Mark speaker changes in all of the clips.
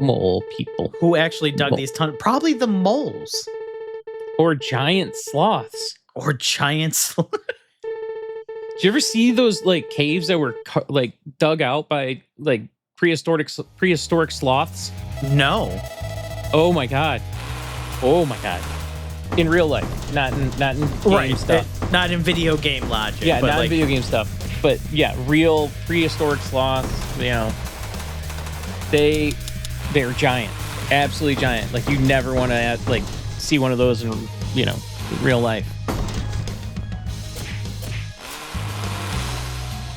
Speaker 1: Mole people.
Speaker 2: Who actually dug these tunnels? Probably the moles.
Speaker 1: Or giant sloths.
Speaker 2: Or giant sloths.
Speaker 1: Did you ever see those like caves that were like dug out by like prehistoric sloths?
Speaker 2: No.
Speaker 1: Oh my god. Oh my god. In real life, not in game stuff.
Speaker 2: Not in video game logic.
Speaker 1: Yeah,
Speaker 2: but
Speaker 1: not
Speaker 2: like,
Speaker 1: in video game stuff. But yeah, real prehistoric sloths, you know. They're giant. Absolutely giant. Like you never want to like see one of those in, you know, real life.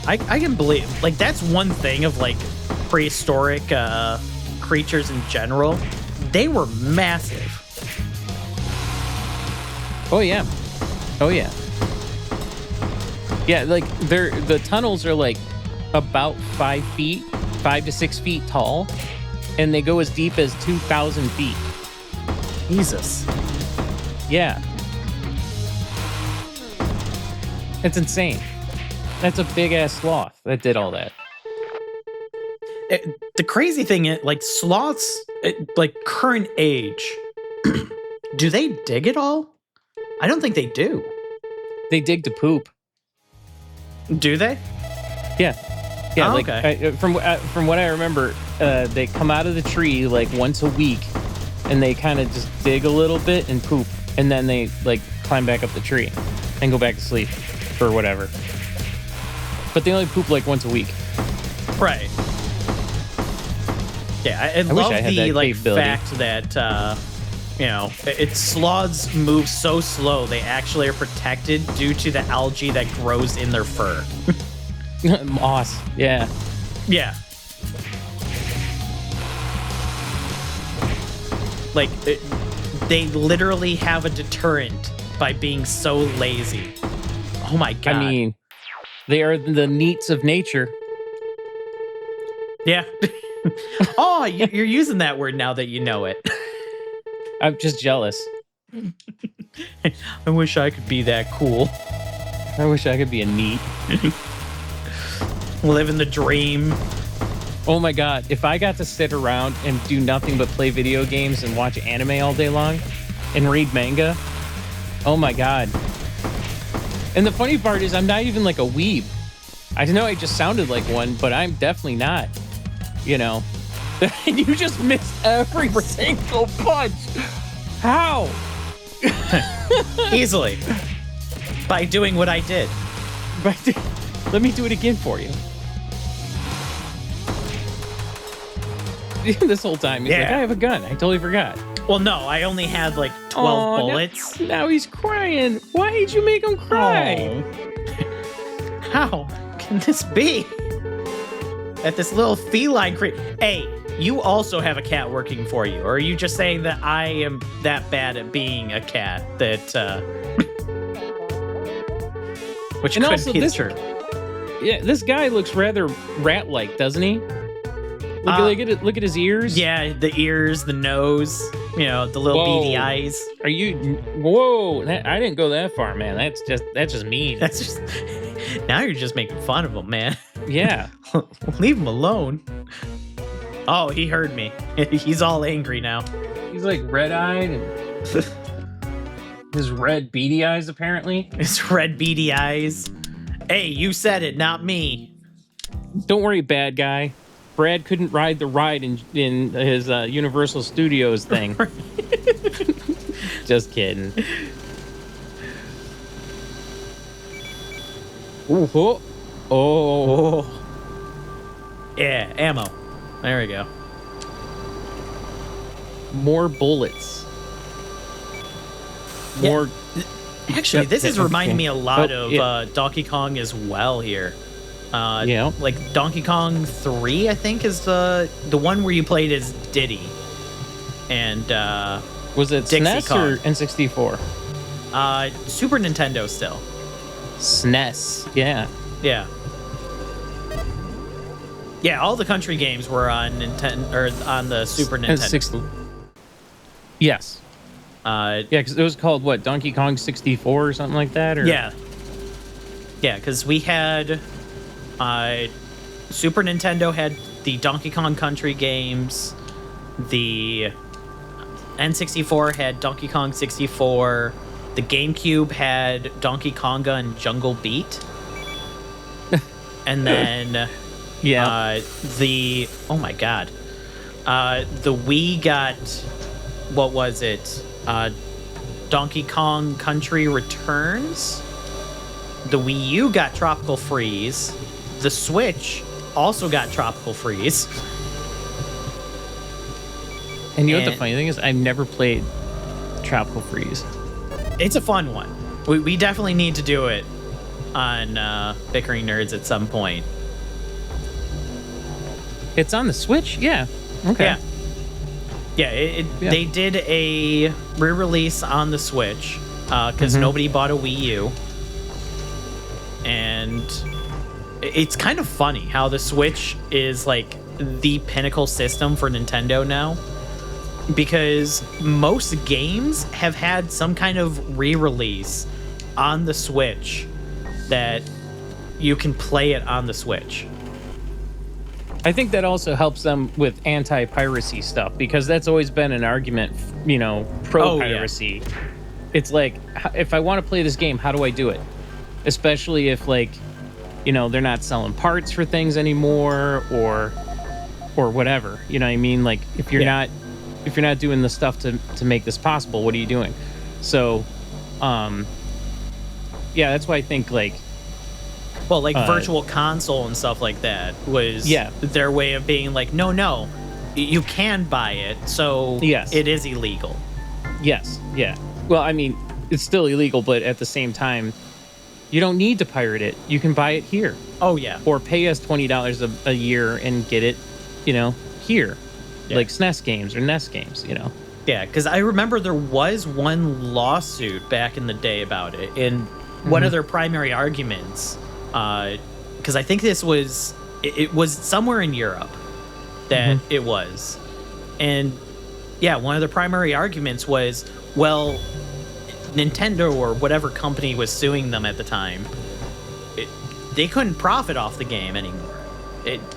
Speaker 2: I can believe, like, that's one thing of like prehistoric creatures in general. They were massive.
Speaker 1: Oh yeah. Oh yeah. Yeah, like the tunnels are like about 5 feet, 5 to 6 feet tall, and they go as deep as 2,000 feet.
Speaker 2: Jesus.
Speaker 1: Yeah. It's insane. That's a big ass sloth that did all that.
Speaker 2: The crazy thing is, like, sloths, like current age, do they dig at all? I don't think they do.
Speaker 1: They dig to poop.
Speaker 2: Do they?
Speaker 1: Yeah. Yeah.
Speaker 2: Oh,
Speaker 1: like
Speaker 2: okay.
Speaker 1: from what I remember, they come out of the tree like once a week, and they kind of just dig a little bit and poop, and then they like climb back up the tree and go back to sleep or whatever. But they only poop like once a week.
Speaker 2: Right. Yeah, I love
Speaker 1: wish I had
Speaker 2: the
Speaker 1: that
Speaker 2: like
Speaker 1: capability.
Speaker 2: fact that you know, it's sloths move so slow they actually are protected due to the algae that grows in their fur.
Speaker 1: Moss. Yeah.
Speaker 2: Yeah. Like they literally have a deterrent by being so lazy. Oh my god.
Speaker 1: I mean, they are the neats of nature.
Speaker 2: Yeah. Oh, you're using that word now that you know it.
Speaker 1: I'm just jealous.
Speaker 2: I wish I could be that cool.
Speaker 1: I wish I could be a neat.
Speaker 2: Living the dream.
Speaker 1: Oh my god, if I got to sit around and do nothing but play video games and watch anime all day long and read manga, oh my god. And the funny part is I'm not even like a weeb. I know I just sounded like one, but I'm definitely not. You know? And you just missed every single punch. How?
Speaker 2: Easily. By doing what I did.
Speaker 1: Let me do it again for you. This whole time, he's like, I have a gun. I totally forgot.
Speaker 2: Well, no, I only had like 12 bullets.
Speaker 1: Now he's crying. Why did you make him cry?
Speaker 2: Oh. How can this be? At this little feline creature. Hey, you also have a cat working for you. Or are you just saying that I am that bad at being a cat that, which
Speaker 1: and
Speaker 2: could
Speaker 1: also
Speaker 2: be
Speaker 1: this,
Speaker 2: true.
Speaker 1: Yeah, this guy looks rather rat-like, doesn't he? Look at his ears.
Speaker 2: Yeah, the ears, the nose, you know, the little beady eyes.
Speaker 1: Are you? Whoa! I didn't go that far, man. That's just mean.
Speaker 2: That's just. Now you're just making fun of him, man.
Speaker 1: Yeah.
Speaker 2: Leave him alone. Oh, he heard me. He's all angry now.
Speaker 1: He's like red-eyed and his red beady eyes, apparently.
Speaker 2: His red beady eyes. Hey, you said it, not me.
Speaker 1: Don't worry, bad guy. Brad couldn't ride the ride in his Universal Studios thing. Just kidding. Ooh, oh.
Speaker 2: Yeah, ammo. There we go.
Speaker 1: More bullets. More.
Speaker 2: Yeah. Actually, this is reminding me a lot of Donkey Kong as well here.
Speaker 1: Yeah.
Speaker 2: Like Donkey Kong 3, I think, is the one where you played as Diddy. And
Speaker 1: was it
Speaker 2: Dixie
Speaker 1: SNES
Speaker 2: Kong.
Speaker 1: or N64?
Speaker 2: Super Nintendo still.
Speaker 1: SNES, yeah.
Speaker 2: Yeah. Yeah, all the country games were on Nintendo or on the Super Nintendo.
Speaker 1: Yes.
Speaker 2: Yeah,
Speaker 1: because it was called what, Donkey Kong 64 or something like that, or
Speaker 2: yeah, because we had Super Nintendo had the Donkey Kong Country games. the N64 had Donkey Kong 64. The GameCube had Donkey Konga and Jungle Beat. And then oh my god. The Wii got, what was it? Donkey Kong Country Returns. The Wii U got Tropical Freeze. The Switch also got Tropical Freeze.
Speaker 1: And you know what the funny thing is? I've never played Tropical Freeze.
Speaker 2: It's a fun one. We definitely need to do it on Bickering Nerds at some point.
Speaker 1: It's on the Switch? Yeah. Okay.
Speaker 2: Yeah, they did a re-release on the Switch because nobody bought a Wii U. And it's kind of funny how the Switch is like the pinnacle system for Nintendo now. Because most games have had some kind of re-release on the Switch that you can play it on the Switch.
Speaker 1: I think that also helps them with anti-piracy stuff, because that's always been an argument, pro-piracy. Oh, yeah. It's like, if I want to play this game, how do I do it? Especially if, like, they're not selling parts for things anymore or whatever. You know what I mean? Like, if you're not doing the stuff to make this possible, what are you doing? So, that's why I think, like...
Speaker 2: Well, like Virtual Console and stuff like that was their way of being like, no, you can buy it, so it is illegal.
Speaker 1: Yes, yeah. Well, I mean, it's still illegal, but at the same time, you don't need to pirate it. You can buy it here.
Speaker 2: Oh, yeah.
Speaker 1: Or pay us $20 a year and get it, here. Yeah. Like SNES games or NES games,
Speaker 2: Yeah, because I remember there was one lawsuit back in the day about it, and one of their primary arguments... because I think this was it was somewhere in Europe that it was, and one of the primary arguments was, well, Nintendo or whatever company was suing them at the time, they couldn't profit off the game anymore.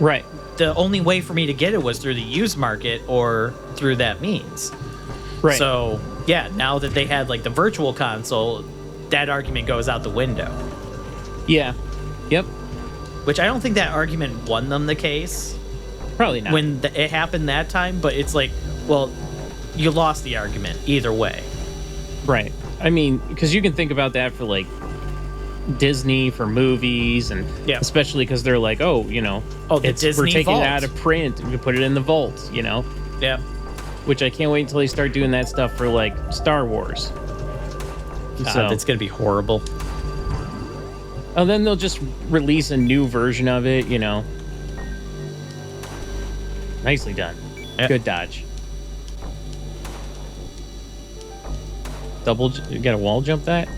Speaker 1: Right.
Speaker 2: The only way for me to get it was through the used market or through that means.
Speaker 1: Right.
Speaker 2: So now that they had like the Virtual Console, that argument goes out the window.
Speaker 1: Yeah. Yep.
Speaker 2: Which I don't think that argument won them the case.
Speaker 1: Probably not.
Speaker 2: When it happened that time, but it's like, well, you lost the argument either way.
Speaker 1: Right. I mean, because you can think about that for like Disney for movies, and especially because they're like,
Speaker 2: the Disney
Speaker 1: we're taking
Speaker 2: vault.
Speaker 1: it out of print and we put it in the vault,
Speaker 2: Yeah.
Speaker 1: Which I can't wait until they start doing that stuff for like Star Wars.
Speaker 2: So that's gonna be horrible.
Speaker 1: Oh, then they'll just release a new version of it, Nicely done. Yep. Good dodge. You got to wall jump that?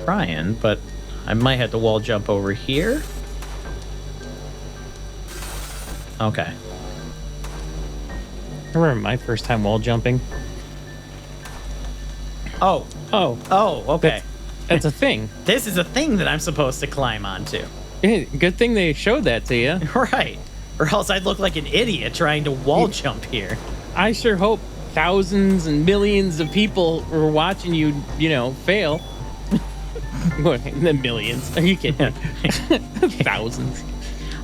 Speaker 2: Trying, but I might have to wall jump over here. Okay.
Speaker 1: I remember my first time wall jumping.
Speaker 2: Oh, okay.
Speaker 1: That's a thing.
Speaker 2: This is a thing that I'm supposed to climb onto.
Speaker 1: Good thing they showed that to you.
Speaker 2: Right. Or else I'd look like an idiot trying to wall jump here.
Speaker 1: I sure hope thousands and millions of people were watching you, fail. The millions. Are you kidding? Thousands.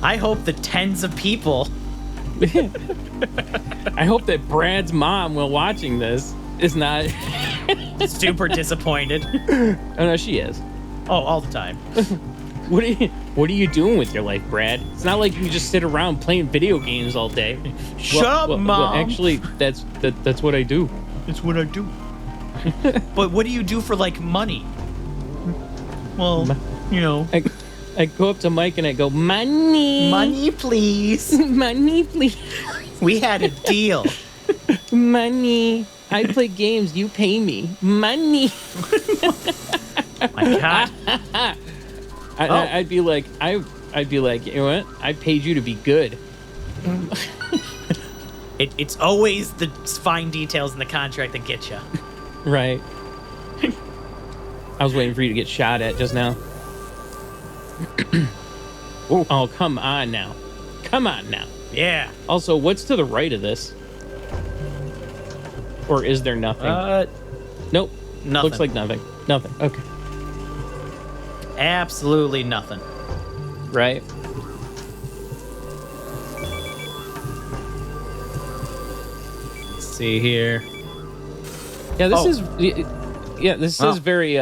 Speaker 2: I hope the tens of people.
Speaker 1: I hope that Brad's mom, while watching this, is not
Speaker 2: super disappointed.
Speaker 1: Oh no, she is.
Speaker 2: Oh, all the time.
Speaker 1: What are you doing with your life, Brad? It's not like you just sit around playing video games all day.
Speaker 2: Shut up, Mom.
Speaker 1: Well, actually, that's what I do.
Speaker 2: It's what I do. But what do you do for like money? Well,
Speaker 1: I go up to Mike and I go, money,
Speaker 2: please,
Speaker 1: money, please.
Speaker 2: We had a deal.
Speaker 1: Money. I play games. You pay me money.
Speaker 2: My God.
Speaker 1: I'd be like, you know what? I paid you to be good.
Speaker 2: It's always the fine details in the contract that get you.
Speaker 1: Right. I was waiting for you to get shot at just now. Oh, come on now. Come on now.
Speaker 2: Yeah.
Speaker 1: Also, what's to the right of this? Or is there nothing? Nope.
Speaker 2: Nothing.
Speaker 1: Looks like nothing. Nothing. Okay.
Speaker 2: Absolutely nothing.
Speaker 1: Right.
Speaker 2: Let's see here.
Speaker 1: Yeah, this is... Yeah, this is very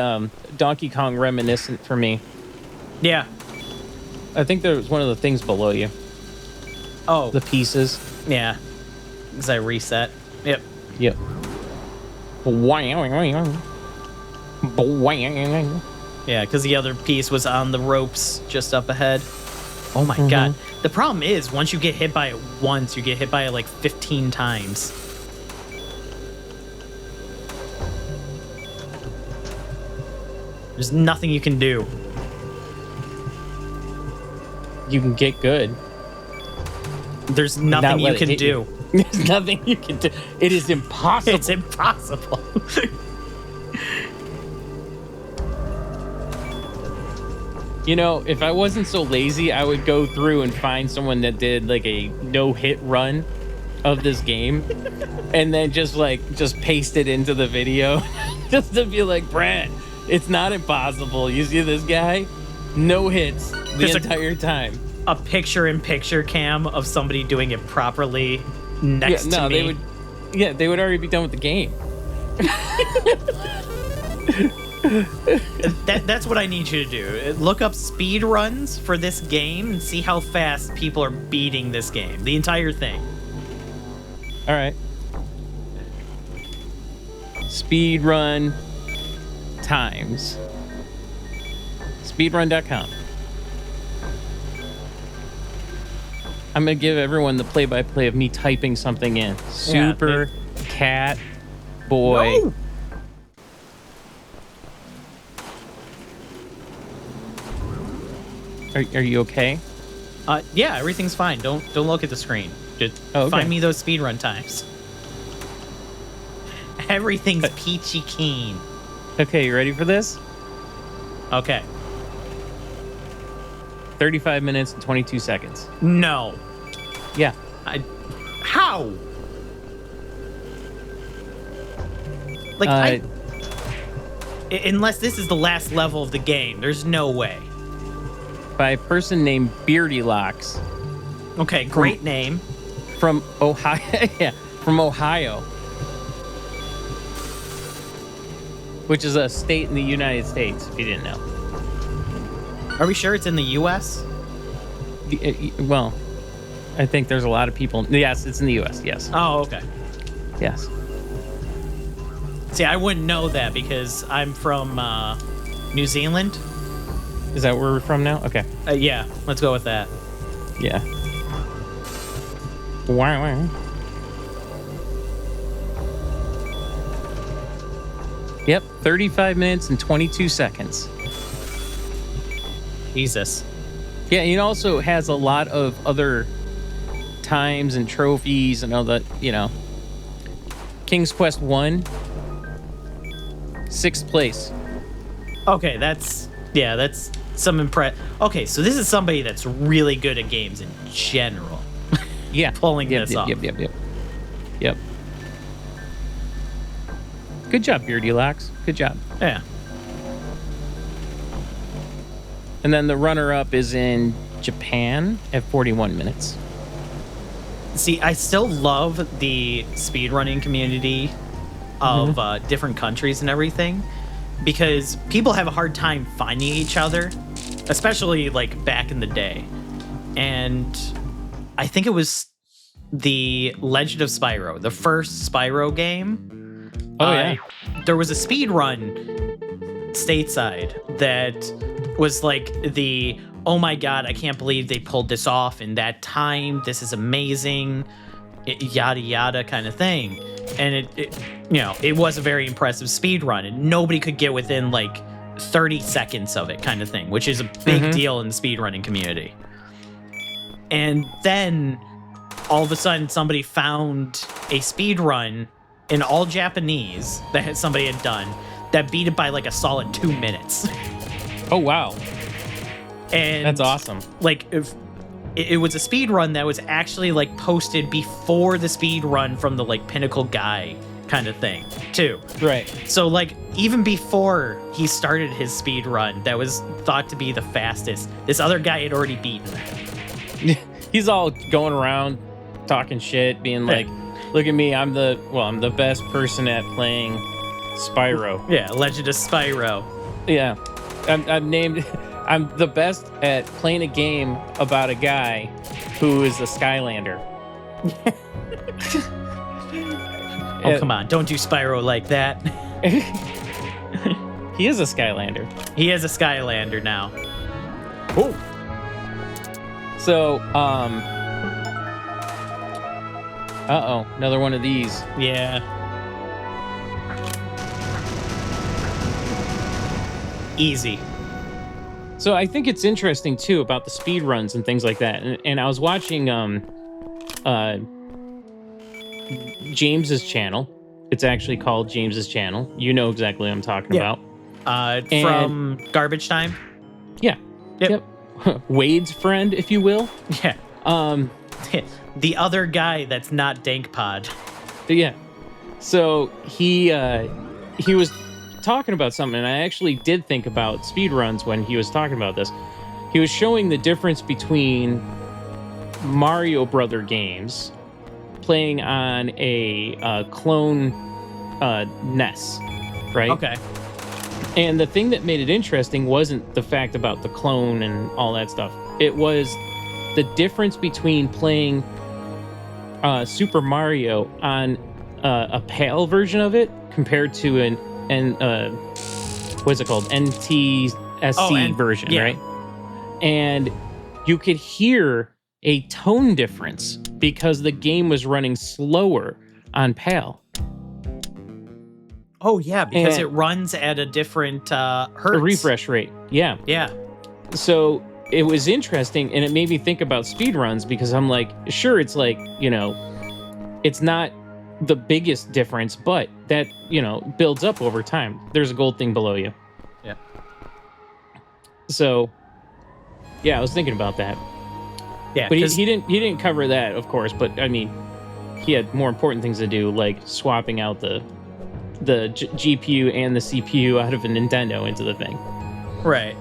Speaker 1: Donkey Kong reminiscent for me.
Speaker 2: Yeah.
Speaker 1: I think there was one of the things below you.
Speaker 2: Oh.
Speaker 1: The pieces.
Speaker 2: Yeah. Because I reset. Yep.
Speaker 1: Yep.
Speaker 2: Yeah, because the other piece was on the ropes just up ahead. Oh my god. The problem is, once you get hit by it once, you get hit by it like 15 times. There's nothing you can do.
Speaker 1: You can get good.
Speaker 2: There's nothing you can do.
Speaker 1: There's nothing you can do. It is impossible.
Speaker 2: It's impossible.
Speaker 1: You know, if I wasn't so lazy, I would go through and find someone that did like a no-hit run of this game and then just paste it into the video just to be like, Brad, it's not impossible. You see this guy? No hits the entire time.
Speaker 2: A picture-in-picture cam of somebody doing it properly next to me.
Speaker 1: They would already be done with the game.
Speaker 2: That's what I need you to do. Look up speed runs for this game and see how fast people are beating this game. The entire thing.
Speaker 1: All right. Speed run times. Speedrun.com. I'm going to give everyone the play-by-play of me typing something in. Super Catboy. No. Are you okay?
Speaker 2: Yeah, everything's fine. Don't look at the screen. Just find me those speedrun times. Everything's peachy keen.
Speaker 1: Okay, you ready for this?
Speaker 2: Okay.
Speaker 1: 35 minutes and 22 seconds.
Speaker 2: No.
Speaker 1: Yeah.
Speaker 2: How? Like, unless this is the last level of the game, there's no way.
Speaker 1: By a person named Beardy Locks.
Speaker 2: Okay, great name.
Speaker 1: From Ohio. Yeah, from Ohio. Which is a state in the United States, if you didn't know.
Speaker 2: Are we sure it's in the U.S.?
Speaker 1: Well, I think there's a lot of people. Yes, it's in the U.S., yes.
Speaker 2: Oh, okay.
Speaker 1: Yes.
Speaker 2: See, I wouldn't know that because I'm from New Zealand.
Speaker 1: Is that where we're from now? Okay.
Speaker 2: Yeah, let's go with that.
Speaker 1: Yeah. Wow. Yep, 35 minutes and 22 seconds.
Speaker 2: Jesus.
Speaker 1: Yeah, it also has a lot of other times and trophies and all that, you know. King's Quest 1, 6th place.
Speaker 2: Okay, that's some Okay, so this is somebody that's really good at games in general.
Speaker 1: Yeah.
Speaker 2: Pulling this off.
Speaker 1: Yep. Good job, Beardy Locks. Good job.
Speaker 2: Yeah.
Speaker 1: And then the runner-up is in Japan at 41 minutes.
Speaker 2: See, I still love the speedrunning community of different countries and everything because people have a hard time finding each other, especially like back in the day. And I think it was the Legend of Spyro, the first Spyro game.
Speaker 1: Oh, yeah.
Speaker 2: There was a speedrun stateside that was like the, oh my god, I can't believe they pulled this off in that time. This is amazing, yada yada kind of thing. And it was a very impressive speed run, and nobody could get within like 30 seconds of it kind of thing, which is a big deal in the speedrunning community. And then all of a sudden somebody found a speed run in all Japanese that somebody had done that beat it by like a solid 2 minutes.
Speaker 1: Oh, wow.
Speaker 2: And
Speaker 1: that's awesome.
Speaker 2: Like, if it was a speed run that was actually like posted before the speed run from the like Pinnacle guy kind of thing, too.
Speaker 1: Right.
Speaker 2: So, like, even before he started his speed run, that was thought to be the fastest, this other guy had already beaten him.
Speaker 1: He's all going around talking shit, being like, look at me, I'm the best person at playing Spyro.
Speaker 2: Yeah, Legend of Spyro.
Speaker 1: Yeah. I'm the best at playing a game about a guy who is a Skylander.
Speaker 2: Oh, come on. Don't do Spyro like that.
Speaker 1: He is a Skylander.
Speaker 2: He is a Skylander now.
Speaker 1: Oh. So, uh-oh, another one of these.
Speaker 2: Yeah. Easy.
Speaker 1: So I think it's interesting too about the speed runs and things like that. And I was watching James's channel. It's actually called James's channel. You know exactly what I'm talking about.
Speaker 2: From Garbage Time.
Speaker 1: Yeah.
Speaker 2: Yep.
Speaker 1: Wade's friend, if you will.
Speaker 2: Yeah. The other guy that's not Dankpod.
Speaker 1: Yeah. So he was talking about something, and I actually did think about speedruns when he was talking about this. He was showing the difference between Mario Brother games playing on a clone NES, right?
Speaker 2: Okay.
Speaker 1: And the thing that made it interesting wasn't the fact about the clone and all that stuff. It was the difference between playing Super Mario on a PAL version of it compared to what's it called? NTSC version,
Speaker 2: yeah.
Speaker 1: right? And you could hear a tone difference because the game was running slower on PAL.
Speaker 2: Oh, yeah, because it runs at a different hertz.
Speaker 1: A refresh rate, yeah.
Speaker 2: Yeah.
Speaker 1: So it was interesting, and it made me think about speedruns because I'm like, sure, it's like, it's not the biggest difference, but that, builds up over time. There's a gold thing below you.
Speaker 2: Yeah.
Speaker 1: So, yeah, I was thinking about that.
Speaker 2: Yeah,
Speaker 1: but he didn't cover that, of course, but I mean, he had more important things to do, like swapping out the GPU and the CPU out of a Nintendo into the thing.
Speaker 2: Right.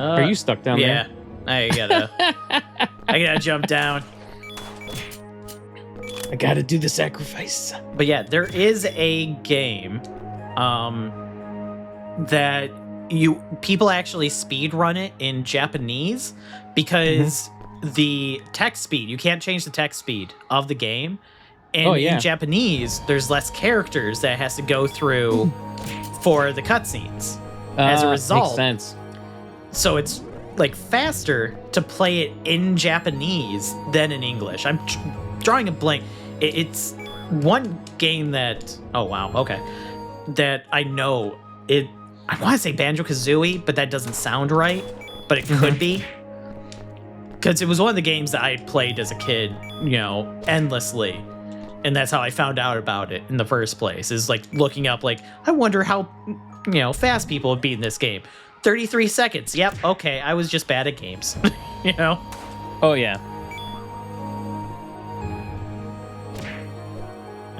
Speaker 1: Are you stuck down there?
Speaker 2: Yeah. I gotta jump down.
Speaker 1: I gotta do the sacrifice.
Speaker 2: But yeah, there is a game that people actually speed run it in Japanese because the text speed, you can't change the text speed of the game. And in Japanese, there's less characters that has to go through for the cutscenes. As a result,
Speaker 1: makes sense.
Speaker 2: So it's like faster to play it in Japanese than in English. I'm drawing a blank. It's one game that that I know it. I want to say Banjo-Kazooie, but that doesn't sound right. But it could be, because it was one of the games that I played as a kid, endlessly. And that's how I found out about it in the first place, is like looking up, like, I wonder how, fast people have beaten this game. 33 seconds. Yep. Okay. I was just bad at games,
Speaker 1: Oh, yeah.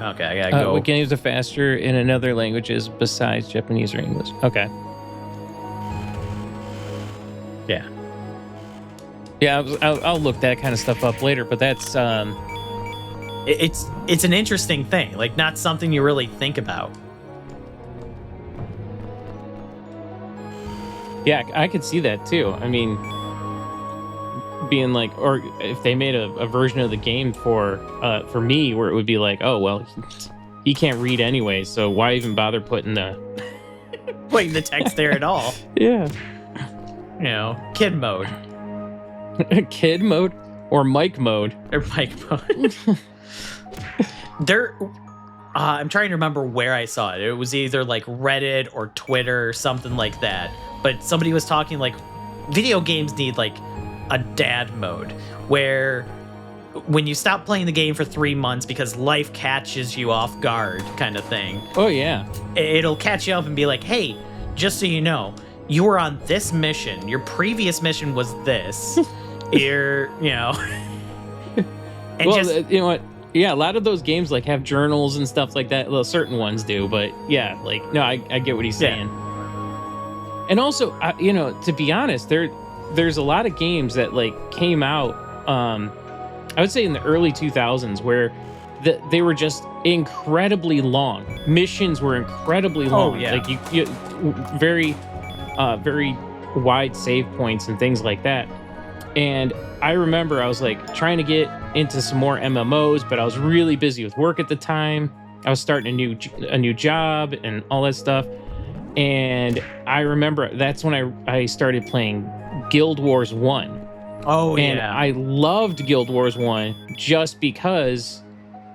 Speaker 2: Okay. I gotta go.
Speaker 1: What games are faster in another languages besides Japanese or English? Okay.
Speaker 2: Yeah.
Speaker 1: Yeah. I'll look that kind of stuff up later, but that's,
Speaker 2: It's an interesting thing, like not something you really think about.
Speaker 1: Yeah, I could see that too. I mean, being like, or if they made a version of the game for me where it would be like, oh well, he can't read anyway, so why even bother putting the
Speaker 2: text there at all?
Speaker 1: Yeah,
Speaker 2: kid mode,
Speaker 1: kid mode, or mic mode,
Speaker 2: I'm trying to remember where I saw it. It was either like Reddit or Twitter or something like that. But somebody was talking like video games need like a dad mode where when you stop playing the game for 3 months because life catches you off guard kind of thing.
Speaker 1: Oh, yeah.
Speaker 2: It'll catch you up and be like, hey, just so you know, you were on this mission. Your previous mission was this. And
Speaker 1: well, you know what? Yeah, a lot of those games like have journals and stuff like that. Well, certain ones do, but yeah, like no, I get what he's saying. And also, you know, to be honest, there's a lot of games that like came out. I would say in the early 2000s where they were just incredibly long. Missions were incredibly long.
Speaker 2: Oh, yeah.
Speaker 1: Like you very wide save points and things like that. And I remember I was like trying to get into some more MMOs, but I was really busy with work at the time. I was starting a new job and all that stuff. And I remember that's when I started playing Guild Wars 1.
Speaker 2: Oh,
Speaker 1: and
Speaker 2: yeah.
Speaker 1: I loved Guild Wars 1 just because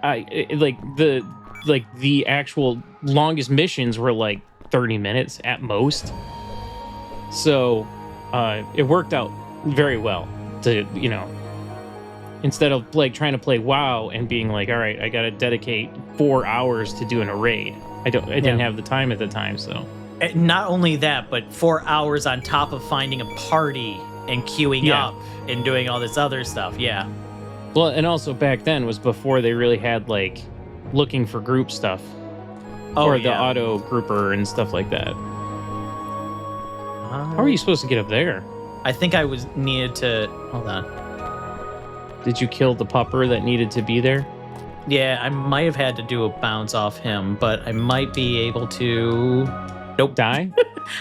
Speaker 1: the actual longest missions were like 30 minutes at most. So it worked out very well to, you know, instead of like trying to play WoW and being like, all right, I got to dedicate 4 hours to doing a raid. I didn't have the time at the time. So
Speaker 2: not only that, but 4 hours on top of finding a party and queuing up and doing all this other stuff. Yeah.
Speaker 1: Well, and also back then was before they really had like looking for group stuff or the auto grouper and stuff like that. How are you supposed to get up there?
Speaker 2: I think I was needed to... Hold on.
Speaker 1: Did you kill the pupper that needed to be there?
Speaker 2: Yeah, I might have had to do a bounce off him, but I might be able to... Nope.
Speaker 1: Die?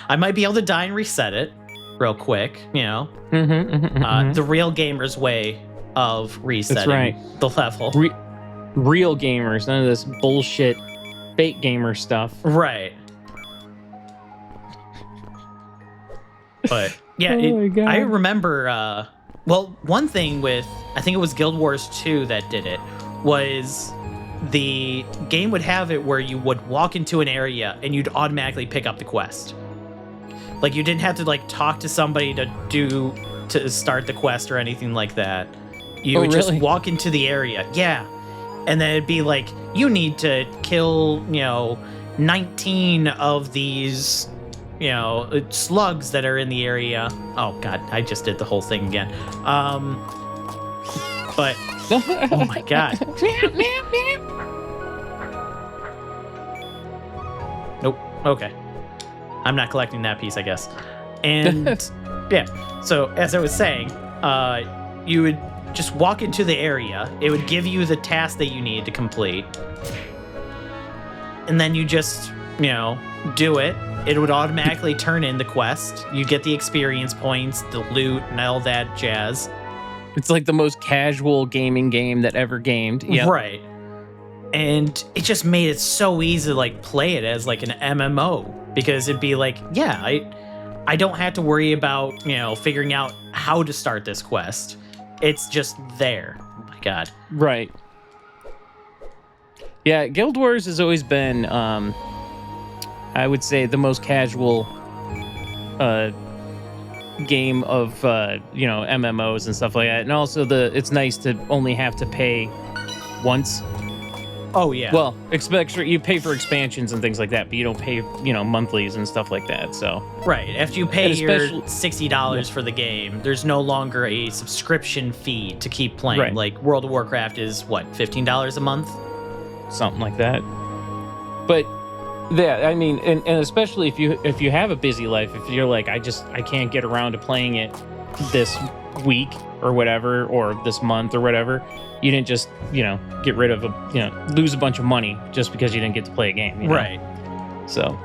Speaker 2: I might be able to die and reset it real quick, you know? The real gamer's way of resetting the level.
Speaker 1: Real gamers, none of this bullshit fake gamer stuff.
Speaker 2: Right. But yeah, I remember, well, one thing with, I think it was Guild Wars 2 that did it, was the game would have it where you would walk into an area and you'd automatically pick up the quest. Like you didn't have to like talk to somebody to start the quest or anything like that. You would just walk into the area. Yeah. And then it'd be like, you need to kill, 19 of these, slugs that are in the area. Oh God, I just did the whole thing again. But oh my God. Nope. Okay. I'm not collecting that piece, I guess. And yeah. So as I was saying, you would just walk into the area. It would give you the task that you need to complete. And then you just, do it. It would automatically turn in the quest. You get the experience points, the loot, and all that jazz.
Speaker 1: It's like the most casual gaming game that ever gamed. Yep.
Speaker 2: Right. And it just made it so easy to like play it as like an MMO, because it'd be like, yeah, I don't have to worry about, figuring out how to start this quest. It's just there. Oh my God.
Speaker 1: Right. Yeah, Guild Wars has always been, I would say, the most casual game of, MMOs and stuff like that. And also it's nice to only have to pay once.
Speaker 2: Oh, yeah.
Speaker 1: Well, you pay for expansions and things like that, but you don't pay, monthlies and stuff like that. So
Speaker 2: right. After you pay your $60 for the game, there's no longer a subscription fee to keep playing.
Speaker 1: Right.
Speaker 2: Like World of Warcraft is what, $15 a month?
Speaker 1: Something like that. But yeah, I mean, and especially if you have a busy life, if you're like, I can't get around to playing it this week or whatever, or this month or whatever, you didn't just, get rid of lose a bunch of money just because you didn't get to play a game.
Speaker 2: Right.
Speaker 1: So,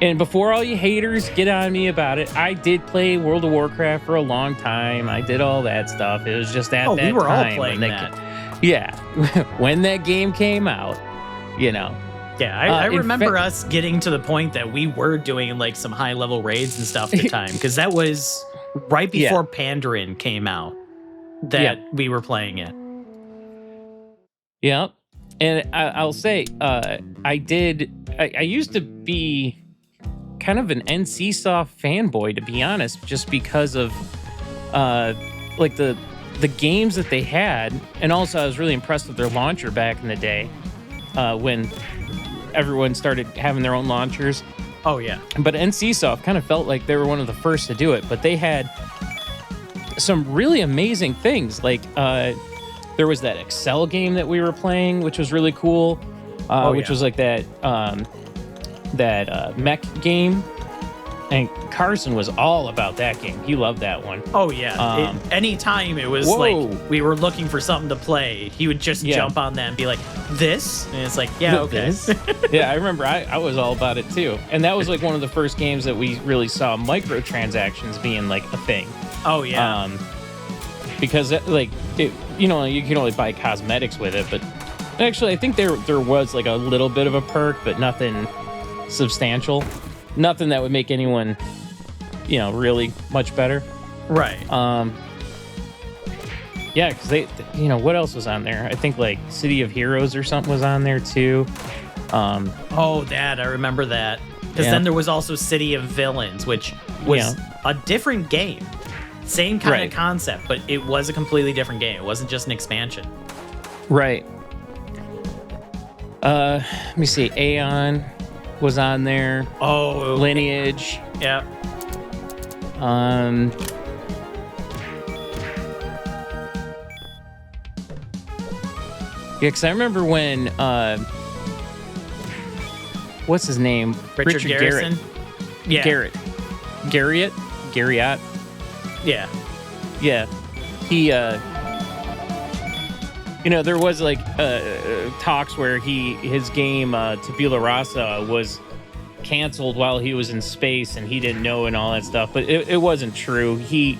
Speaker 1: and before all you haters get on me about it, I did play World of Warcraft for a long time. I did all that stuff. It was just at that time.
Speaker 2: We were all playing that.
Speaker 1: Yeah. When that game came out,
Speaker 2: Yeah, I remember us getting to the point that we were doing like some high level raids and stuff at the time, because that was right before Pandaren came out that we were playing it.
Speaker 1: Yeah. And I'll say, I used to be kind of an NCSoft fanboy, to be honest, just because of like the games that they had. And also I was really impressed with their launcher back in the day when everyone started having their own launchers.
Speaker 2: Oh, yeah.
Speaker 1: But NCSoft kind of felt like they were one of the first to do it, but they had some really amazing things. Like There was that Excel game that we were playing, which was really cool. Which was like that mech game. And Carson was all about that game. He loved that one.
Speaker 2: Oh, yeah. Anytime it was like we were looking for something to play, he would just jump on that and be like, this? And it's like, yeah, okay.
Speaker 1: Yeah, I remember I was all about it too. And that was like one of the first games that we really saw microtransactions being like a thing.
Speaker 2: Oh, yeah.
Speaker 1: Because like, you can only buy cosmetics with it. But actually, I think there was like a little bit of a perk, but nothing substantial. Nothing that would make anyone, really much better.
Speaker 2: Right.
Speaker 1: Yeah, because they, what else was on there? I think like City of Heroes or something was on there too.
Speaker 2: I remember that. Because then there was also City of Villains, which was a different game. Same kind of concept, but it was a completely different game. It wasn't just an expansion. Right.
Speaker 1: Let me see. Aeon was on there.
Speaker 2: Oh,
Speaker 1: Lineage.
Speaker 2: Yeah.
Speaker 1: Yeah, because I remember when what's his name?
Speaker 2: Richard Garrison.
Speaker 1: Yeah. Garriott.
Speaker 2: Yeah.
Speaker 1: Yeah. He there was like talks where his game Tabula Rasa was canceled while he was in space and he didn't know and all that stuff, but it wasn't true. He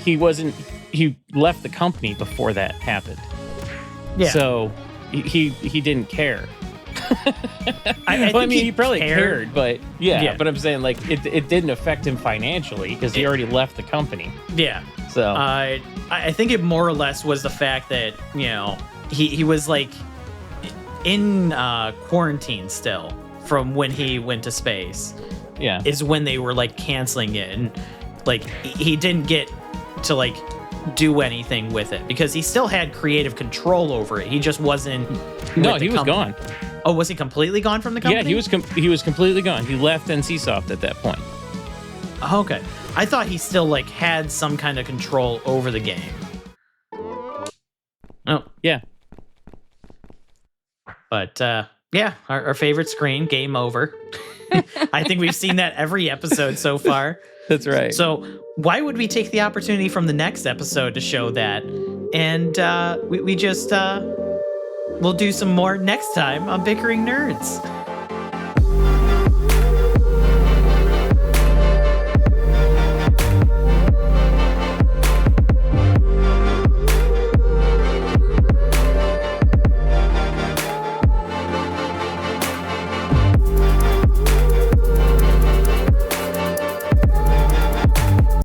Speaker 1: left the company before that happened.
Speaker 2: Yeah.
Speaker 1: So he didn't care.
Speaker 2: I mean,
Speaker 1: he probably cared, but but I'm saying like it didn't affect him financially because he already left the company.
Speaker 2: Yeah.
Speaker 1: So
Speaker 2: I think it more or less was the fact that he was like in quarantine still from when he went to space.
Speaker 1: Yeah,
Speaker 2: is when they were like canceling it, and like he didn't get to like do anything with it because he still had creative control over it. He just wasn't.
Speaker 1: No, he was gone.
Speaker 2: Oh, was he completely gone from the company?
Speaker 1: Yeah, he was completely gone. He left NCSoft at that point.
Speaker 2: Oh, okay. I thought he still like had some kind of control over the game. Oh,
Speaker 1: yeah.
Speaker 2: But our favorite screen, game over. I think we've seen that every episode so far.
Speaker 1: That's right.
Speaker 2: So why would we take the opportunity from the next episode to show that? And we'll do some more next time on Bickering Nerds.